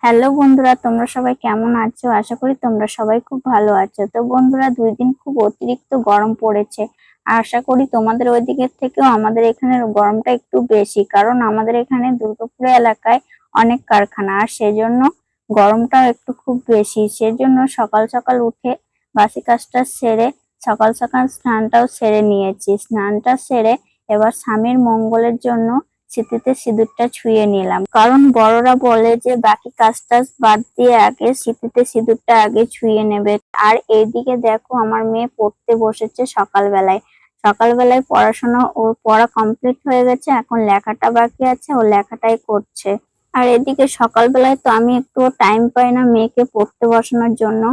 Hello বন্ধুরা, তোমরা সবাই কেমন আছো? আশা করি তোমরা সবাই খুব ভালো আছো। তো বন্ধুরা, 2 দিন খুব অতিরিক্ত গরম পড়েছে। আশা করি তোমাদের ওই দিকের থেকেও আমাদের এখানে গরমটা একটু বেশি, কারণ আমাদের এখানে দুর্গাপুর এলাকায় অনেক কারখানা, আর সেজন্য গরমটাও একটু খুব বেশি। সেজন্য সকাল সকাল উঠে বাসি কাজটা সেরে সকাল সকাল স্নানটাও সেরে নিয়েছি। স্নানটা সেরে এবার স্বামীর মঙ্গলের জন্য সিঁথিতে সিঁদুরটা ছুঁয়ে নিলাম, কারণ বড়রা বলে যে বাকি কাজ টাজ বাদ দিয়ে আগে সিঁথিতে সিঁদুরটা আগে ছুঁয়ে নেবে। আর এইদিকে দেখো, আমার মেয়ে পড়তে বসেছে সকালবেলায়। সকালবেলায় পড়াশোনা, ওর পড়া কমপ্লিট হয়ে গেছে, এখন লেখাটা বাকি আছে, ও লেখাটাই করছে। আর এদিকে সকালবেলায় তো আমি একটু টাইম পাই না মেয়েকে পড়তে বসানোর জন্য,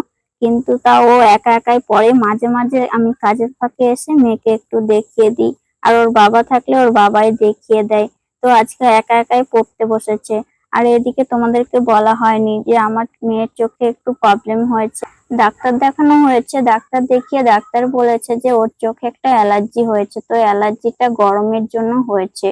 কিন্তু তাও ও একা একাই পড়ে। মাঝে মাঝে আমি কাজের ফাঁকে এসে মেয়েকে একটু দেখিয়ে দিই, আর ওর বাবা থাকলে ওর বাবাই দেখিয়ে দেয়। তো আজকে একা একাই পড়তে বসেছে। আর এদিকে তোমাদেরকে বলা হয়নি যে আমার মেয়ের চোখে একটু প্রবলেম হয়েছে। ডাক্তার দেখানো হয়েছে, ডাক্তার দেখিয়ে ডাক্তার বলেছে যে ওর চোখে একটা অ্যালার্জি হয়েছে। তো অ্যালার্জিটা গরমের জন্য হয়েছে।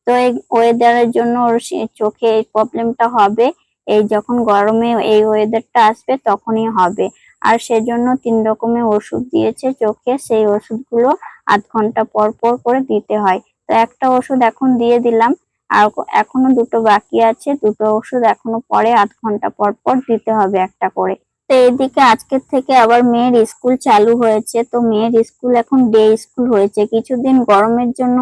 তো এই ওয়েদারের জন্য ওর চোখে এই প্রবলেমটা হবে। এই যখন গরমে এই ওয়েদারটা আসবে তখনই হবে। আর সেজন্য 3 রকমের ওষুধ দিয়েছে চোখে, সেই ওষুধগুলো আধ ঘন্টা পর পর করে দিতে হয়। তো একটা ওষুধ এখন দিয়ে দিলাম, আর এখনো 2টো বাকি আছে। 2টো ওষুধ এখনো পরে আধ ঘন্টা পর পর দিতে হবে একটা করে। তো এইদিকে আজকের থেকে আবার মেয়ের স্কুল চালু হয়েছে। তো মেয়ের স্কুল এখন ডে স্কুল হয়েছে। কিছুদিন গরমের জন্য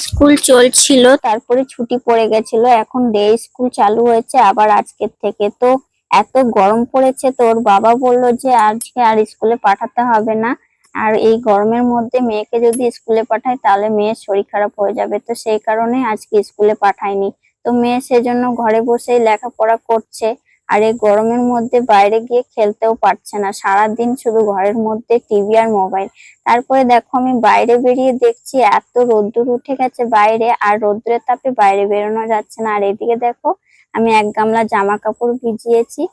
স্কুল চলছিল, তারপরে ছুটি পড়ে গেছিল, এখন ডে স্কুল চালু হয়েছে আবার আজকের থেকে। তো এত গরম পড়েছে, তো ওর বাবা বললো যে আজকে আর স্কুলে পাঠাতে হবে না। আর এই গরমের মধ্যে মেয়েকে যদি স্কুলে পাঠাই তাহলে মেয়ের শরীর খারাপ হয়ে যাবে। তো সেই কারণে আজকে স্কুলে পাঠাইনি। তো মেয়ে সেজন্য ঘরে বসেই লেখাপড়া করছে। আর এই গরমের মধ্যে বাইরে গিয়ে খেলতেও পারছে না, সারাদিন শুধু ঘরের মধ্যে টিভি আর মোবাইল। তারপরে দেখো, আমি বাইরে বেরিয়ে দেখছি এত রোদ্দুর উঠে গেছে বাইরে, আর রোদ্দুরের তাপে বাইরে বেরোনো যাচ্ছে না। আর এদিকে দেখো, আমি 1 গামলা জামা কাপড় ভিজিয়েছি।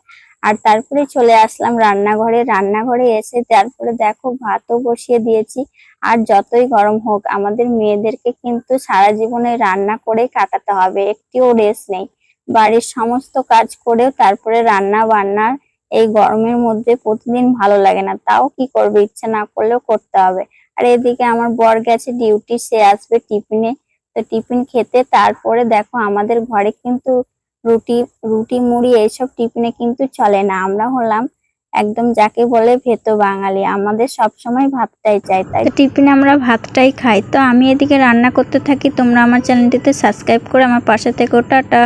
আর তারপরে চলে আসলাম রান্নাঘরে। রান্নাঘরে এসে তারপরে দেখো, ভাতও বসিয়ে দিয়েছি। আর যতই গরম হোক, আমাদের মেয়েদেরকে কিন্তু সারা জীবনে রান্না করে কাটাতে হবে, একটিও রেস্ট নেই। বাড়ির সমস্ত কাজ করেও তারপরে রান্না বান্না এই গরমের মধ্যে প্রতিদিন ভালো লাগে না, তাও কি করবে, ইচ্ছে না করলেও করতে হবে। আর এদিকে আমার বর গেছে ডিউটি, সে আসবে টিফিনে। তো টিফিন খেতে তারপরে দেখো, আমাদের ঘরে কিন্তু রুটি রুটি মুড়ি এইসব টিফিনে কিন্তু চলে না। আমরা হলাম একদম যাকে বলে ভেতো বাঙালি, আমাদের সবসময় ভাতটাই চাই, তাই টিফিনে আমরা ভাতটাই খাই। তো আমি এদিকে রান্না করতে থাকি, তোমরা আমার চ্যানেলটিতে সাবস্ক্রাইব করে আমার পাশে থেকো। টাটা।